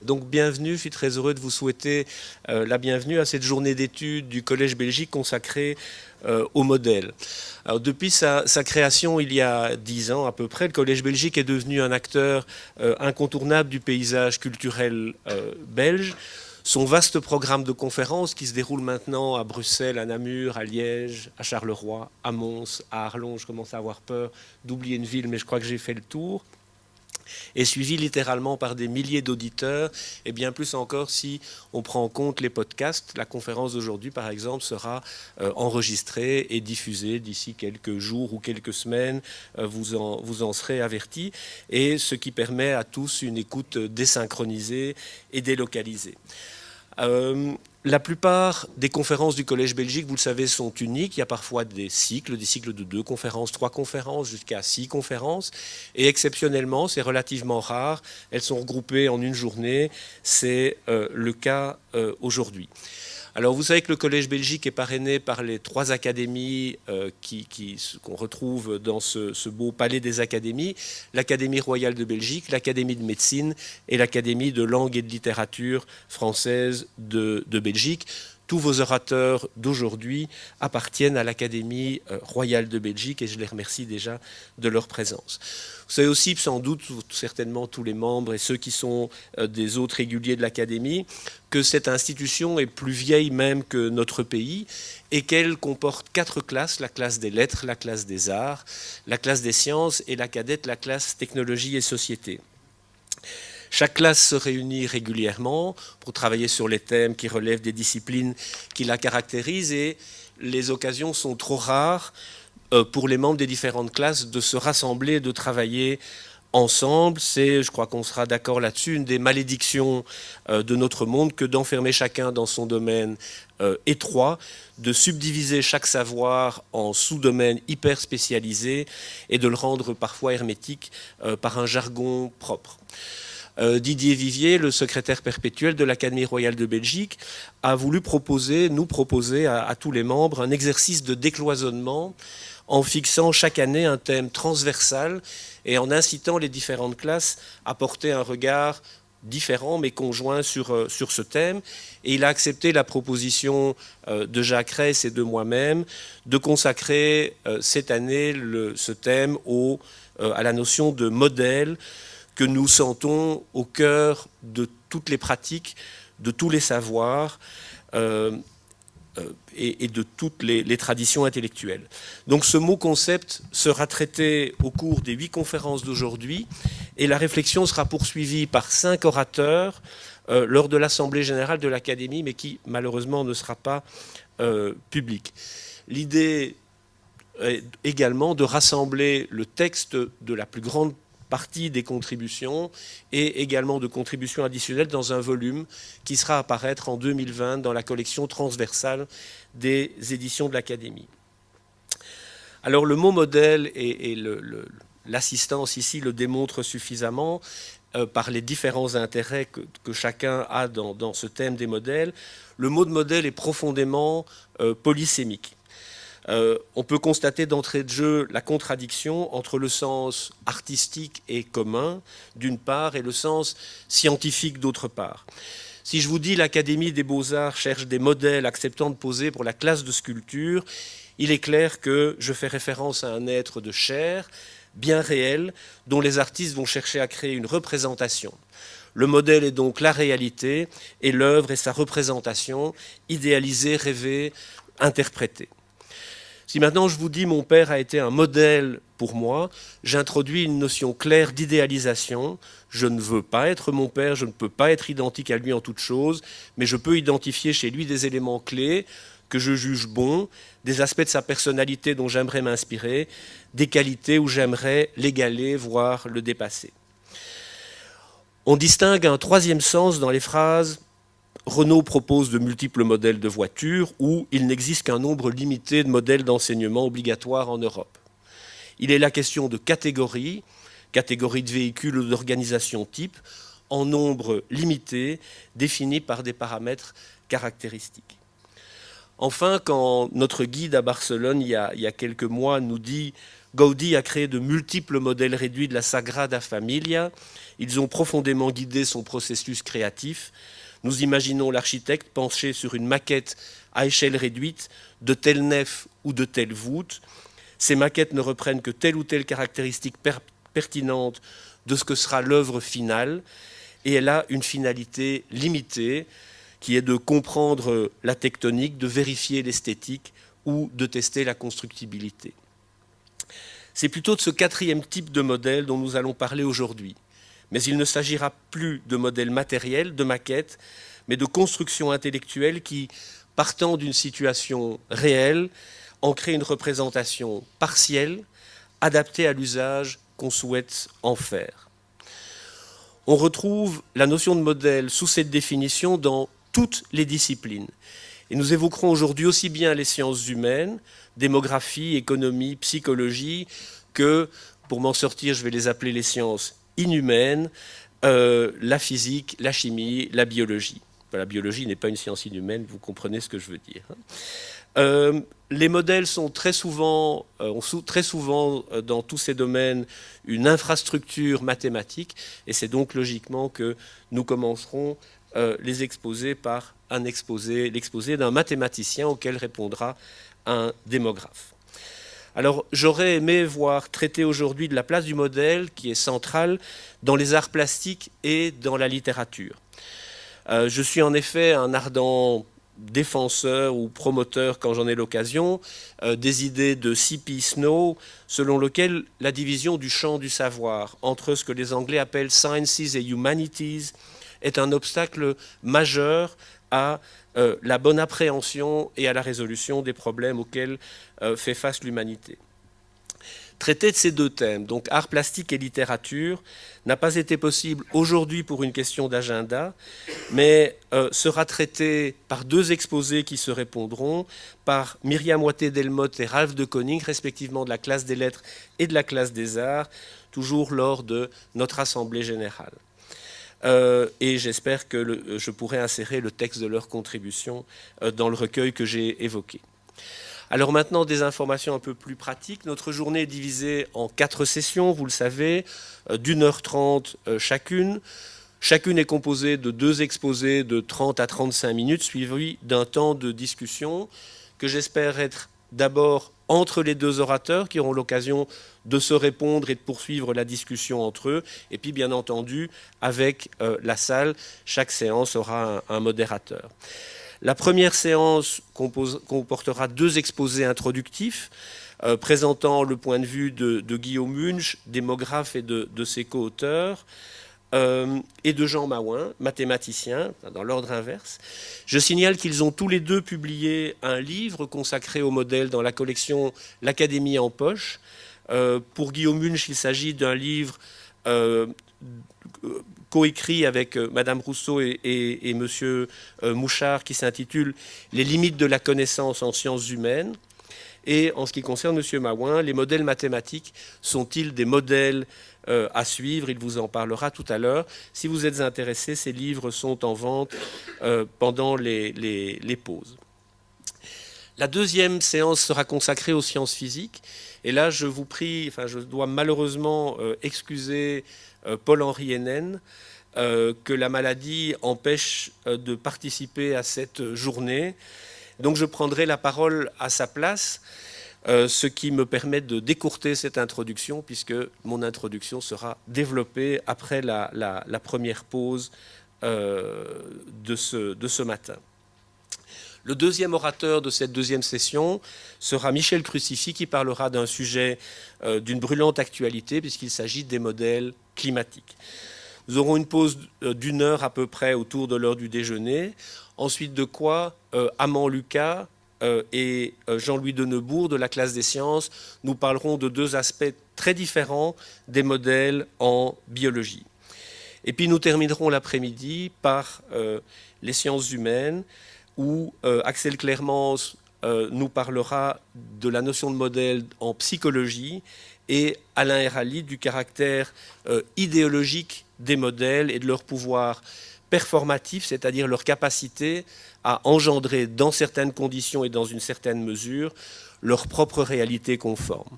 Donc bienvenue, je suis très heureux de vous souhaiter la bienvenue à cette journée d'études du Collège Belgique consacrée au modèle. Alors, depuis sa création il y a 10 ans à peu près, le Collège Belgique est devenu un acteur incontournable du paysage culturel belge. Son vaste programme de conférences qui se déroule maintenant à Bruxelles, à Namur, à Liège, à Charleroi, à Mons, à Arlon, je commence à avoir peur d'oublier une ville, mais je crois que j'ai fait le tour, est suivi littéralement par des milliers d'auditeurs, et bien plus encore si on prend en compte les podcasts. La conférence d'aujourd'hui, par exemple, sera enregistrée et diffusée d'ici quelques jours ou quelques semaines. Vous en serez avertis, et ce qui permet à tous une écoute désynchronisée et délocalisée. La plupart des conférences du Collège Belgique, vous le savez, sont uniques. Il y a parfois des cycles de 2 conférences, 3 conférences, jusqu'à 6 conférences. Et exceptionnellement, c'est relativement rare, elles sont regroupées en une journée. C'est le cas aujourd'hui. Alors vous savez que le Collège Belgique est parrainé par les 3 académies qu'on retrouve dans ce beau palais des académies, l'Académie royale de Belgique, l'Académie de médecine et l'Académie de langue et de littérature française de Belgique. Tous vos orateurs d'aujourd'hui appartiennent à l'Académie royale de Belgique et je les remercie déjà de leur présence. Vous savez aussi, sans doute, certainement tous les membres et ceux qui sont des hôtes réguliers de l'Académie, que cette institution est plus vieille même que notre pays et qu'elle comporte 4 classes, la classe des lettres, la classe des arts, la classe des sciences et la cadette, la classe technologie et société. Chaque classe se réunit régulièrement pour travailler sur les thèmes qui relèvent des disciplines qui la caractérisent et les occasions sont trop rares pour les membres des différentes classes de se rassembler, de travailler ensemble. C'est, je crois qu'on sera d'accord là-dessus, une des malédictions de notre monde que d'enfermer chacun dans son domaine étroit, de subdiviser chaque savoir en sous-domaines hyper spécialisés et de le rendre parfois hermétique par un jargon propre. Didier Vivier, le secrétaire perpétuel de l'Académie royale de Belgique, a voulu nous proposer à tous les membres un exercice de décloisonnement en fixant chaque année un thème transversal et en incitant les différentes classes à porter un regard différent mais conjoint sur ce thème. Et il a accepté la proposition de Jacques Reyss et de moi-même de consacrer cette année ce thème à la notion de modèle que nous sentons au cœur de toutes les pratiques, de tous les savoirs et de toutes les traditions intellectuelles. Donc ce mot concept sera traité au cours des 8 conférences d'aujourd'hui et la réflexion sera poursuivie par 5 orateurs lors de l'Assemblée générale de l'Académie, mais qui malheureusement ne sera pas publique. L'idée est également de rassembler le texte de la plus grande partie des contributions et également de contributions additionnelles dans un volume qui sera à paraître en 2020 dans la collection transversale des éditions de l'Académie. Alors le mot modèle et l'assistance ici le démontrent suffisamment par les différents intérêts que chacun a dans ce thème des modèles. Le mot de modèle est profondément polysémique. On peut constater d'entrée de jeu la contradiction entre le sens artistique et commun d'une part et le sens scientifique d'autre part. Si je vous dis l'Académie des Beaux-Arts cherche des modèles acceptant de poser pour la classe de sculpture, il est clair que je fais référence à un être de chair, bien réel, dont les artistes vont chercher à créer une représentation. Le modèle est donc la réalité et l'œuvre est sa représentation, idéalisée, rêvée, interprétée. Si maintenant je vous dis mon père a été un modèle pour moi, j'introduis une notion claire d'idéalisation. Je ne veux pas être mon père, je ne peux pas être identique à lui en toute chose, mais je peux identifier chez lui des éléments clés que je juge bons, des aspects de sa personnalité dont j'aimerais m'inspirer, des qualités où j'aimerais l'égaler, voire le dépasser. On distingue un 3e sens dans les phrases Renault propose de multiples modèles de voitures où il n'existe qu'un nombre limité de modèles d'enseignement obligatoires en Europe. Il est la question de catégories de véhicules ou d'organisation type, en nombre limité, définis par des paramètres caractéristiques. Enfin, quand notre guide à Barcelone, il y a quelques mois, nous dit Gaudí a créé de multiples modèles réduits de la Sagrada Familia. Ils ont profondément guidé son processus créatif. Nous imaginons l'architecte penché sur une maquette à échelle réduite de telle nef ou de telle voûte. Ces maquettes ne reprennent que telle ou telle caractéristique pertinente de ce que sera l'œuvre finale, et elle a une finalité limitée, qui est de comprendre la tectonique, de vérifier l'esthétique ou de tester la constructibilité. C'est plutôt de ce quatrième type de modèle dont nous allons parler aujourd'hui. Mais il ne s'agira plus de modèles matériels, de maquettes, mais de constructions intellectuelles qui, partant d'une situation réelle, en créent une représentation partielle, adaptée à l'usage qu'on souhaite en faire. On retrouve la notion de modèle sous cette définition dans toutes les disciplines. Et nous évoquerons aujourd'hui aussi bien les sciences humaines, démographie, économie, psychologie, que, pour m'en sortir, je vais les appeler les sciences inhumaines, la physique, la chimie, la biologie. La biologie n'est pas une science inhumaine, vous comprenez ce que je veux dire. Les modèles sont très souvent, dans tous ces domaines une infrastructure mathématique, et c'est donc logiquement que nous commencerons les exposer par l'exposé d'un mathématicien auquel répondra un démographe. Alors j'aurais aimé voir traiter aujourd'hui de la place du modèle qui est centrale dans les arts plastiques et dans la littérature. Je suis en effet un ardent défenseur ou promoteur, quand j'en ai l'occasion, des idées de C.P. Snow, selon lequel la division du champ du savoir entre ce que les Anglais appellent Sciences et Humanities est un obstacle majeur à la bonne appréhension et à la résolution des problèmes auxquels fait face l'humanité. Traiter de ces deux thèmes, donc art plastique et littérature, n'a pas été possible aujourd'hui pour une question d'agenda, mais sera traité par deux exposés qui se répondront, par Myriam Ouatté-Delmotte et Ralph de Koning, respectivement de la classe des lettres et de la classe des arts, toujours lors de notre Assemblée générale. Et j'espère que je pourrai insérer le texte de leur contribution dans le recueil que j'ai évoqué. Alors maintenant, des informations un peu plus pratiques. Notre journée est divisée en 4 sessions, vous le savez, d'1h30 chacune. Chacune est composée de 2 exposés de 30 à 35 minutes, suivis d'un temps de discussion que j'espère être d'abord entre les 2 orateurs qui auront l'occasion de se répondre et de poursuivre la discussion entre eux, et puis bien entendu avec la salle. Chaque séance aura un modérateur. La première séance comportera 2 exposés introductifs présentant le point de vue de Guillaume Munch, démographe et de ses co-auteurs, et de Jean Maouin, mathématicien, dans l'ordre inverse. Je signale qu'ils ont tous les deux publié un livre consacré au modèle dans la collection L'Académie en poche. Pour Guillaume Munch, il s'agit d'un livre coécrit avec Madame Rousseau et Monsieur Mouchard, qui s'intitule « Les limites de la connaissance en sciences humaines ». Et en ce qui concerne Monsieur Maouin, les modèles mathématiques sont-ils des modèles à suivre? Il vous en parlera tout à l'heure. Si vous êtes intéressés, ces livres sont en vente pendant les pauses. La deuxième séance sera consacrée aux sciences physiques. Et là, je vous prie, je dois malheureusement excuser Paul-Henri Hénen, que la maladie empêche de participer à cette journée. Donc je prendrai la parole à sa place, ce qui me permet de décourter cette introduction, puisque mon introduction sera développée après la première pause de ce matin. Le deuxième orateur de cette deuxième session sera Michel Crucifix, qui parlera d'un sujet d'une brûlante actualité, puisqu'il s'agit des modèles climatiques. Nous aurons une pause d'1 heure à peu près autour de l'heure du déjeuner, ensuite de quoi Amand Lucas et Jean-Louis Denebourg de la classe des sciences nous parleront de 2 aspects très différents des modèles en biologie. Et puis nous terminerons l'après-midi par les sciences humaines, où Axel Clermans nous parlera de la notion de modèle en psychologie et Alain Hérali du caractère idéologique des modèles et de leur pouvoir performatif, c'est-à-dire leur capacité à engendrer dans certaines conditions et dans une certaine mesure leur propre réalité conforme.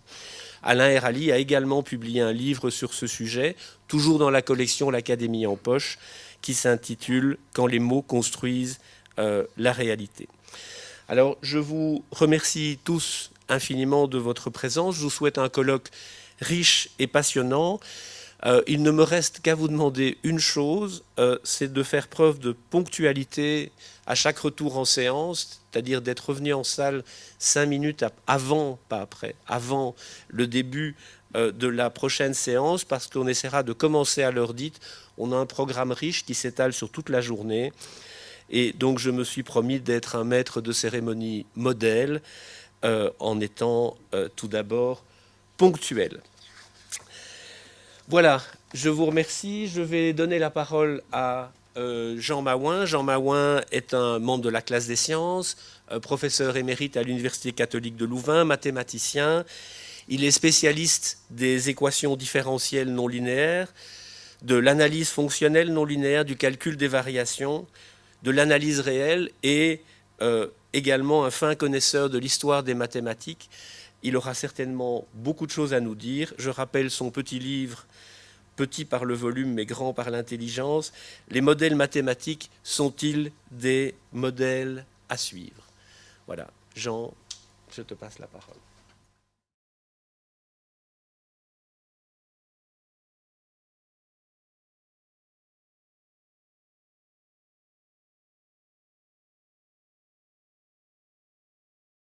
Alain Herali a également publié un livre sur ce sujet, toujours dans la collection L'Académie en poche, qui s'intitule « Quand les mots construisent la réalité ». Alors, je vous remercie tous infiniment de votre présence. Je vous souhaite un colloque riche et passionnant. Il ne me reste qu'à vous demander une chose, c'est de faire preuve de ponctualité à chaque retour en séance, c'est-à-dire d'être revenu en salle 5 minutes avant, pas après, avant le début de la prochaine séance, parce qu'on essaiera de commencer à l'heure dite. On a un programme riche qui s'étale sur toute la journée. Et donc je me suis promis d'être un maître de cérémonie modèle en étant tout d'abord ponctuel. Voilà, je vous remercie. Je vais donner la parole à Jean Maouin. Jean Maouin est un membre de la classe des sciences, professeur émérite à l'Université catholique de Louvain, mathématicien. Il est spécialiste des équations différentielles non linéaires, de l'analyse fonctionnelle non linéaire, du calcul des variations, de l'analyse réelle et également un fin connaisseur de l'histoire des mathématiques. Il aura certainement beaucoup de choses à nous dire. Je rappelle son petit livre, petit par le volume mais grand par l'intelligence. Les modèles mathématiques sont-ils des modèles à suivre? Voilà, Jean, je te passe la parole.